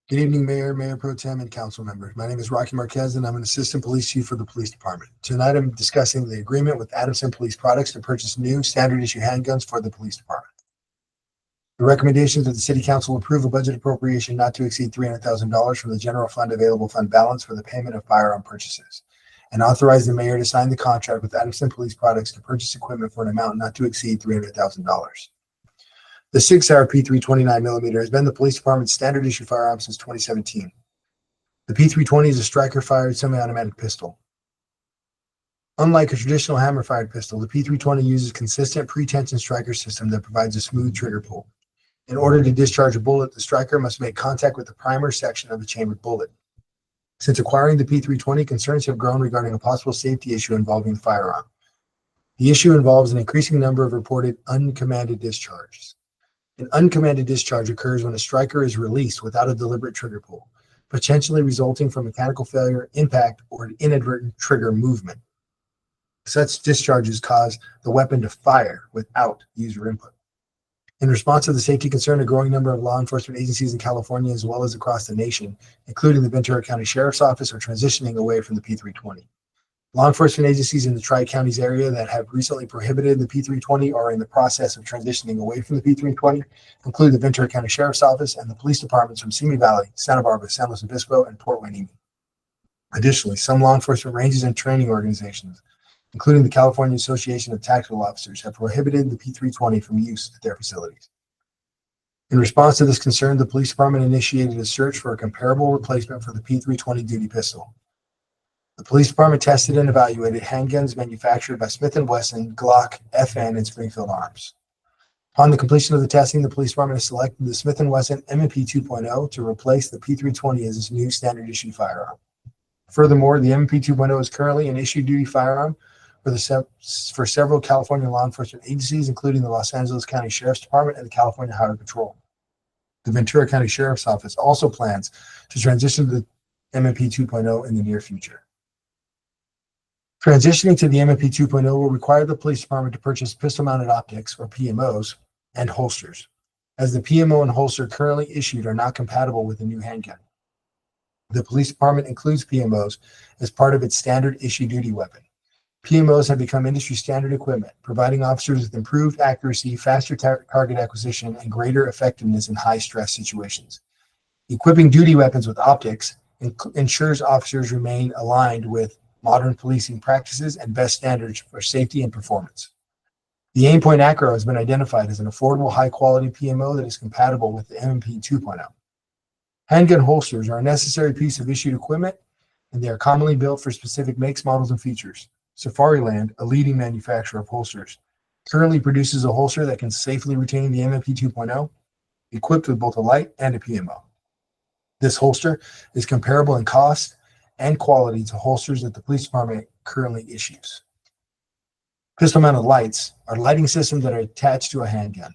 Good evening, Mayor, Mayor Pro Tem, and council members. My name is Rocky Marquez, and I'm an Assistant Police Chief for the Police Department. Tonight, I'm discussing the agreement with Adamson Police Products to purchase new standard issue handguns for the Police Department. The recommendation is that the City Council approve a budget appropriation not to exceed $300,000 from the general fund available fund balance for the payment of firearm purchases, and authorize the mayor to sign the contract with Adamson Police Products to purchase equipment for an amount not to exceed $300,000. The 6-hour P329mm has been the police department's standard issue firearm since 2017. The P320 is a striker-fired semi-automatic pistol. Unlike a traditional hammer-fired pistol, the P320 uses consistent pre-tension striker system that provides a smooth trigger pull. In order to discharge a bullet, the striker must make contact with the primer section of the chambered bullet. Since acquiring the P320, concerns have grown regarding a possible safety issue involving the firearm. The issue involves an increasing number of reported uncommanded discharges. An uncommanded discharge occurs when a striker is released without a deliberate trigger pull, potentially resulting from mechanical failure, impact, or an inadvertent trigger movement. Such discharges cause the weapon to fire without user input. In response to the safety concern, a growing number of law enforcement agencies in California, as well as across the nation, including the Ventura County Sheriff's Office, are transitioning away from the P320. Law enforcement agencies in the Tri-Counties area that have recently prohibited the P320 are in the process of transitioning away from the P320, including the Ventura County Sheriff's Office and the police departments from Simi Valley, Santa Barbara, San Luis Obispo, and Port Hueneme. Additionally, some law enforcement ranges and training organizations, including the California Association of Tactical Officers, have prohibited the P320 from use at their facilities. In response to this concern, the police department initiated a search for a comparable replacement for the P320 duty pistol. The police department tested and evaluated handguns manufactured by Smith & Wesson, Glock, FN, and Springfield Arms. Upon the completion of the testing, the police department has selected the Smith & Wesson M&P 2.0 to replace the P320 as its new standard issue firearm. Furthermore, the M&P 2.0 is currently an issue duty firearm for several California law enforcement agencies, including the Los Angeles County Sheriff's Department and the California Highway Patrol. The Ventura County Sheriff's Office also plans to transition to the M&P 2.0 in the near future. Transitioning to the M&P 2.0 will require the police department to purchase pistol-mounted optics, or PMOs, and holsters, as the PMO and holster currently issued are not compatible with the new handgun. The police department includes PMOs as part of its standard issue duty weapon. PMOs have become industry standard equipment, providing officers with improved accuracy, faster target acquisition, and greater effectiveness in high-stress situations. Equipping duty weapons with optics ensures officers remain aligned with modern policing practices and best standards for safety and performance. The Aimpoint Acro has been identified as an affordable, high-quality PMO that is compatible with the M&P 2.0. Handgun holsters are a necessary piece of issued equipment, and they are commonly built for specific makes, models, and features. Safariland, a leading manufacturer of holsters, currently produces a holster that can safely retain the M&P 2.0, equipped with both a light and a PMO. This holster is comparable in cost and quality to holsters that the police department currently issues. Pistol-mounted lights are lighting systems that are attached to a handgun.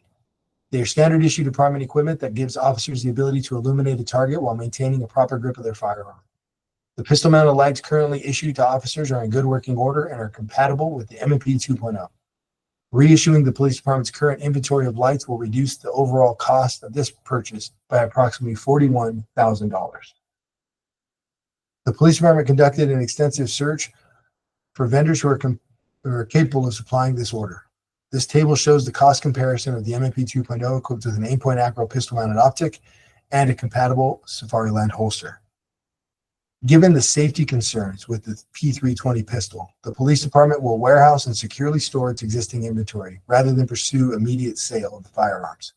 They are standard issue department equipment that gives officers the ability to illuminate a target while maintaining a proper grip of their firearm. The pistol-mounted lights currently issued to officers are in good working order and are compatible with the M&P 2.0. Reissuing the police department's current inventory of lights will reduce the overall cost of this purchase by approximately $41,000. The police department conducted an extensive search for vendors who are capable of supplying this order. This table shows the cost comparison of the M&P 2.0 equipped with an Aimpoint Acro pistol-mounted optic and a compatible Safariland holster. Given the safety concerns with the P320 pistol, the police department will warehouse and securely store its existing inventory rather than pursue immediate sale of the firearms.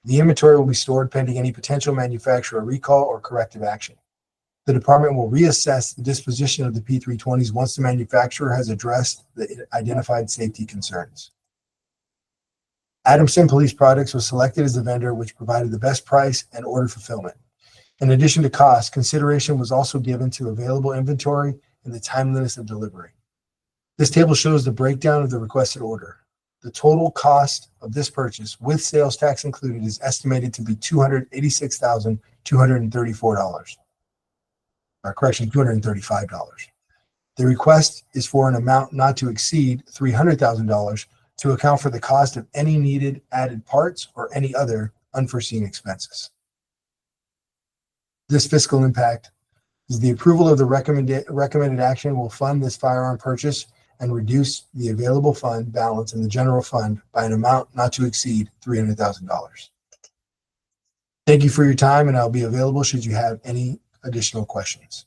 The inventory will be stored pending any potential manufacturer recall or corrective action. The department will reassess the disposition of the P320s once the manufacturer has addressed the identified safety concerns. Adamson Police Products was selected as the vendor which provided the best price and order fulfillment. In addition to cost, consideration was also given to available inventory and the timeliness of delivery. This table shows the breakdown of the requested order. The total cost of this purchase, with sales tax included, is estimated to be $286,234. $235. The request is for an amount not to exceed $300,000 to account for the cost of any needed added parts or any other unforeseen expenses. This fiscal impact is the approval of the recommended action will fund this firearm purchase and reduce the available fund balance in the general fund by an amount not to exceed $300,000. Thank you for your time, and I'll be available should you have any additional questions.